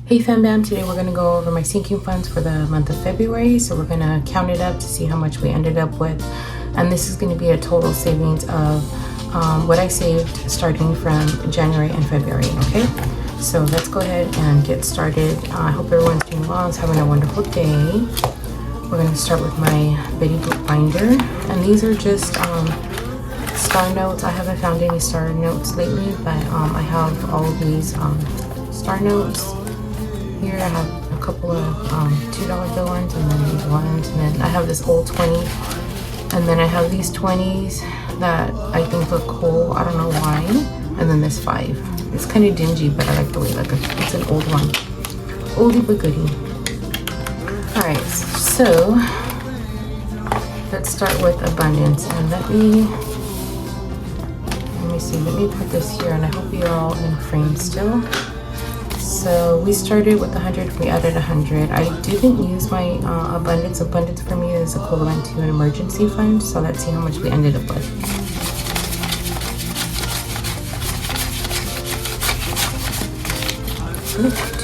Hey Fam Bam, today we're going to go over my sinking funds for the month of February. So we're going to count it up to see how much we ended up with. And this is going to be a total savings of what I saved starting from January and February, okay? So let's go ahead and get started. I hope everyone's doing well, is having a wonderful day. We're going to start with my Betty Boop binder. And these are just star notes. I haven't found any star notes lately, but I have all of these star notes. Here I have a couple of $2 bill ones, and then these ones, and then I have this old 20, and then I have these 20s that I think look cool. I don't know why. And then this 5. It's kind of dingy, but I like the way it's an old one. Oldie but goodie. Alright, so let's start with abundance, and let me see, let me put this here, and I hope you're all in frame still. So we started with 100, we added 100. I didn't use my abundance. Abundance for me is equivalent to an emergency fund. So let's see how much we ended up with.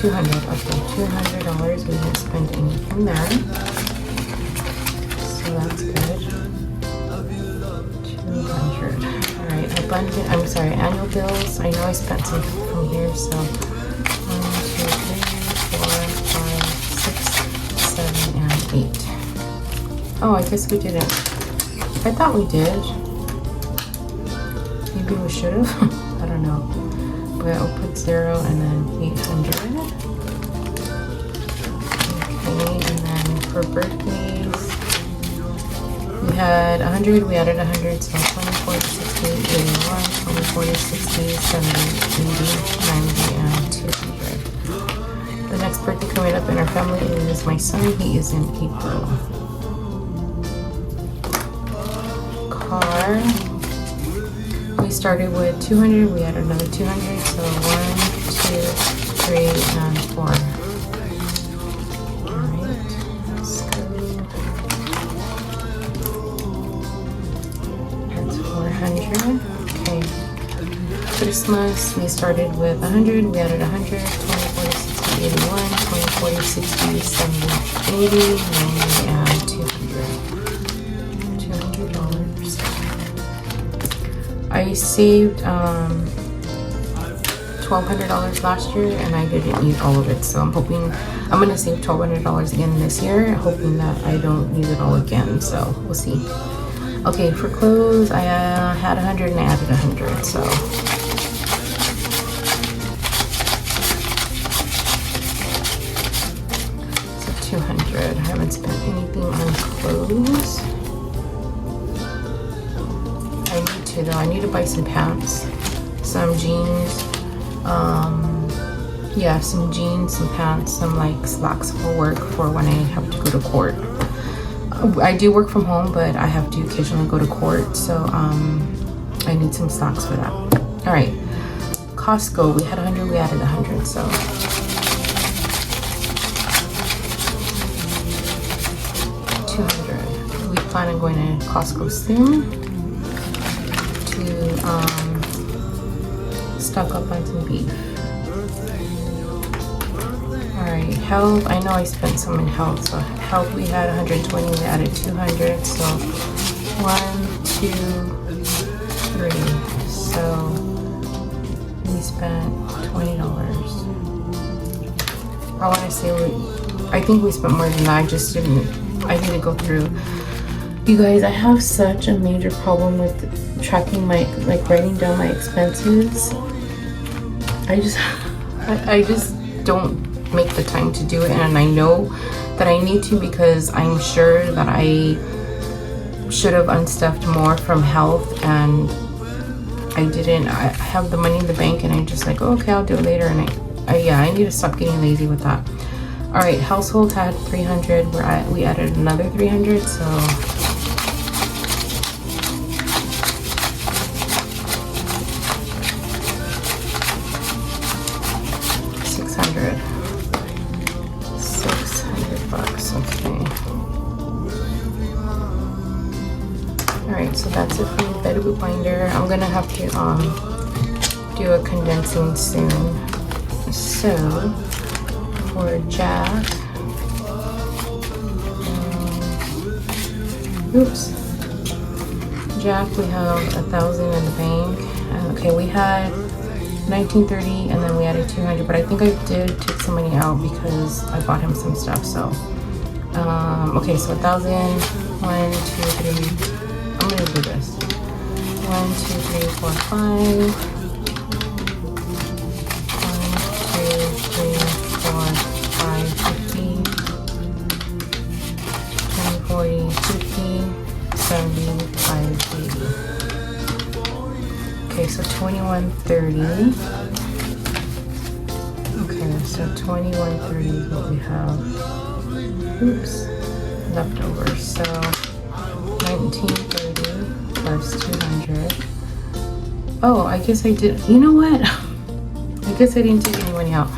$200. Okay, $200. We didn't spend anything there. So that's good. 200. All right, abundant. I'm sorry, annual bills. I know I spent some from here, so. 8. Oh, I guess we didn't. I thought we did. Maybe we should have. I don't know. But I'll put 0 and then 800. Okay, and then for birthdays, we had 100, we added 100, so 20, 40, 60, 81, 20, 40, 60, 70, 80, 90, and 200. The next birthday coming up in our family is my son. He is in April. Car. We started with 200. We added another 200. So 1, 2, 3, and 4. Alright. Let's go. That's 400. Okay. Christmas. We started with 100. We added 100. 20, 40, 60, 81, 20, 40, 60, 70, 80, 90, and 200. $200. I saved $1,200 last year, and I didn't eat all of it. So I'm hoping I'm gonna save $1,200 again this year, hoping that I don't use it all again. So we'll see. Okay, for clothes, I had 100 and I added 100. So. 200. I haven't spent anything on clothes. I need to though. I need to buy some pants, some jeans. Yeah, some jeans, some pants, some like slacks for work for when I have to go to court. I do work from home, but I have to occasionally go to court, so I need some slacks for that. All right, Costco. We had 100. We added 100. So. 200. We plan on going to Costco soon to stock up on some beef. Alright, health. I know I spent some in health. So health, we had 120. We added 200. So 1, 2, 3. So we spent $20. I want to say I think we spent more than that. I just didn't. I need to go through. You guys, I have such a major problem with tracking my, like writing down my expenses. I just don't make the time to do it, and I know that I need to because I'm sure that I should have unstuffed more from health, and I didn't. I have the money in the bank, and I'm just like, oh, okay, I'll do it later, and I need to stop getting lazy with that. All right, household had 300. We added another 300, so 600. $600. Okay. All right, so that's it for the Betty Boop binder. I'm gonna have to do a condensing soon. So for Jack, oops, Jack, we have 1,000 in the bank. Okay, we had 1930 and then we added 200, but I think I did take some money out because I bought him some stuff. So okay, so 1,000, 1, 2, 3, I'm gonna do this, 1, 2, 3, 4, 5, 50, 20, 40, 50, 75, 80. Okay, so 2130. Okay, so 2130 is what we have. Oops, leftovers. So 1930 plus 200. Oh, I guess I did. You know what? I guess I didn't take any money out.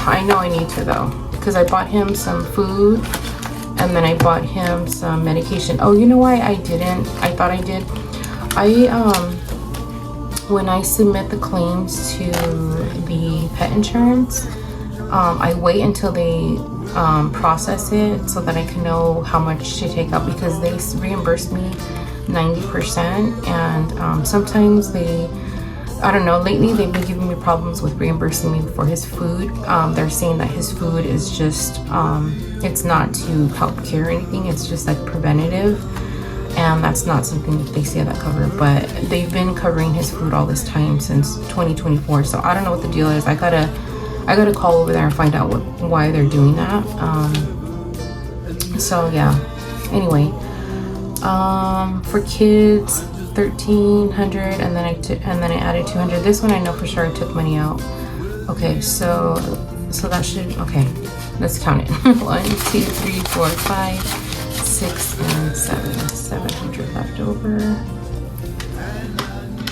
I know I need to though, because I bought him some food and then I bought him some medication. Oh, you know why I didn't? I thought I did. When I submit the claims to the pet insurance, I wait until they process it so that I can know how much to take out, because they reimburse me 90%, and sometimes they, I don't know, lately they've been giving me problems with reimbursing me for his food. They're saying that his food is just, it's not to help cure anything, it's just like preventative. And that's not something that they say that cover, but they've been covering his food all this time since 2024. So I don't know what the deal is. I gotta call over there and find out why they're doing that. So yeah. Anyway, for kids, 1,300, and then I added 200. This one I know for sure I took money out. Okay, so that should, okay. Let's count it. 1, 2, 3, 4, 5. 6 and 7, 700 left over.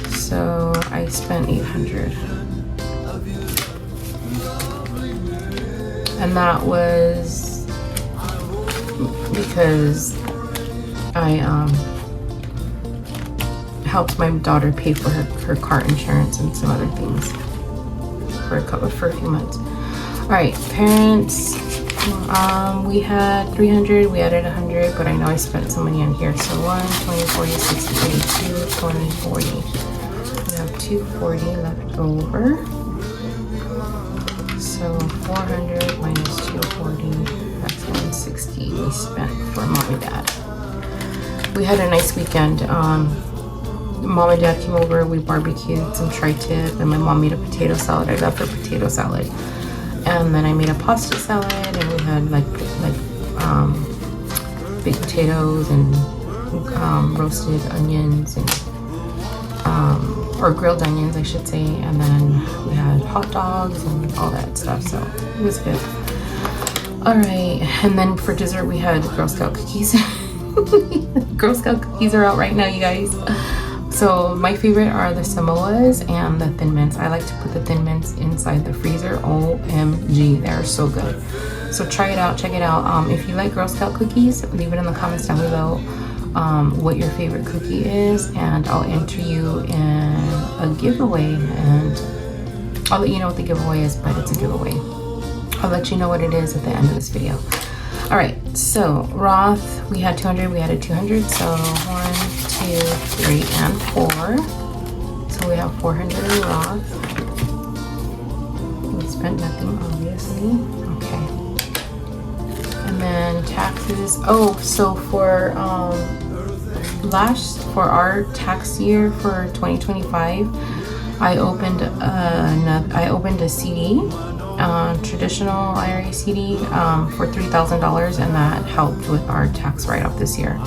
So I spent 800, and that was because I helped my daughter pay for her car insurance and some other things for a few months. All right, parents. We had 300, we added 100, but I know I spent some money on here. So 1, 20, 40, 60, 80, 2, 20, 40. We have 240 left over. So 400 minus 240, that's 160 we spent for mom and dad. We had a nice weekend. Mom and dad came over, we barbecued some tri-tip, and my mom made a potato salad. I love her potato salad. And then I made a pasta salad, and we had like baked potatoes and roasted onions and or grilled onions, I should say. And then we had hot dogs and all that stuff. So it was good. All right, and then for dessert we had Girl Scout cookies. Girl Scout cookies are out right now, you guys. So my favorite are the Samoas and the Thin Mints. I like to put the Thin Mints inside the freezer. OMG, they're so good. So try it out, check it out. If you like Girl Scout cookies, leave it in the comments down below what your favorite cookie is, and I'll enter you in a giveaway, and I'll let you know what the giveaway is, but it's a giveaway. I'll let you know what it is at the end of this video. All right, so Roth, we had 200, we added 200, so 1, 2, 3, and 4. So we have 400 in Roth. We spent nothing, obviously. Okay. And then taxes. Oh, so for our tax year for 2025, I opened a CD. Traditional IRA CD for $3,000, and that helped with our tax write-off this year.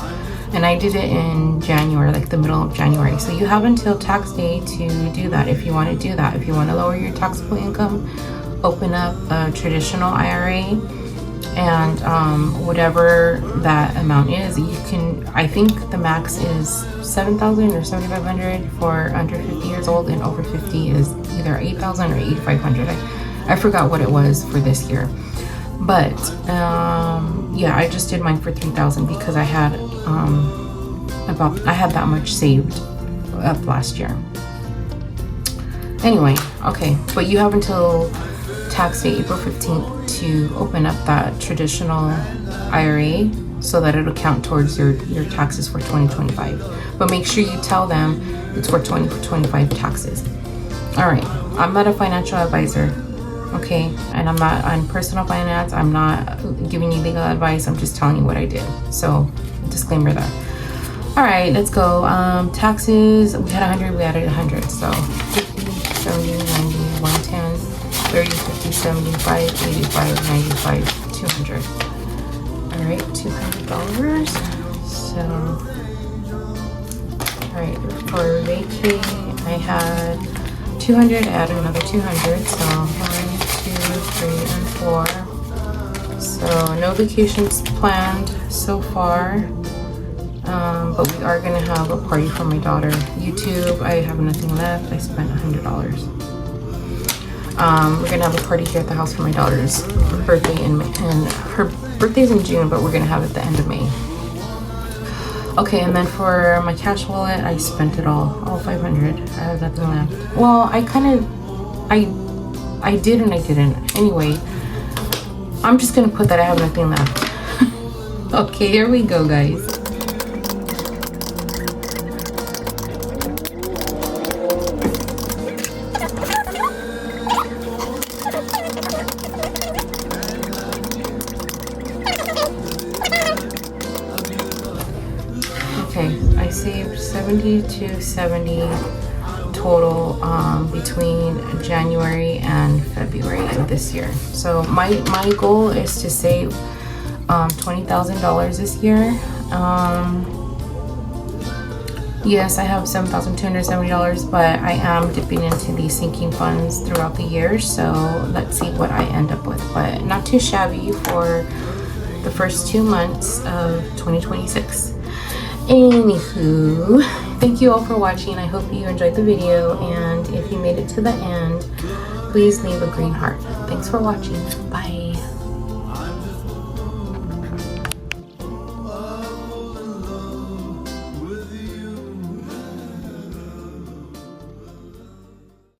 And I did it in January, like the middle of January. So you have until tax day to do that if you want to do that. If you want to lower your taxable income, open up a traditional IRA, and whatever that amount is, you can, I think the max is $7,000 or $7,500 for under 50 years old, and over 50 is either $8,000 or $8,500. I forgot what it was for this year, but yeah, I just did mine for $3,000 because I had that much saved up last year. Anyway, okay, but you have until tax day, April 15th, to open up that traditional IRA so that it'll count towards your taxes for 2025. But make sure you tell them it's for 2025 taxes. All right, I'm not a financial advisor, okay? And I'm not on personal finance. I'm not giving you legal advice. I'm just telling you what I did. So disclaimer there. All right, let's go. Taxes, we had 100, we added 100. So 50, 70, 90, 110, 30, 50, 75, 85, 95, 200. All right, $200. So, all right, for vacay, I had 200, added another 200. So 1, 2, 3, and 4. So no vacations planned so far. But we are gonna have a party for my daughter. YouTube, I have nothing left. I spent $100. We're gonna have a party here at the house for my daughter's birthday in May, and her birthday's in June, but we're gonna have it at the end of May. Okay, and then for my cash wallet, I spent it all 500. I have nothing left. Well, I did and I didn't. Anyway, I'm just gonna put that I have nothing left. Okay, here we go, guys. Okay, I saved 70 to 70 total between January and February of this year. So my goal is to save $20,000 this year. Yes, I have $7,270, but I am dipping into these sinking funds throughout the year. So let's see what I end up with, but not too shabby for the first 2 months of 2026. Anywho, thank you all for watching. I hope you enjoyed the video, and if you made it to the end, please leave a green heart. Thanks for watching. Bye.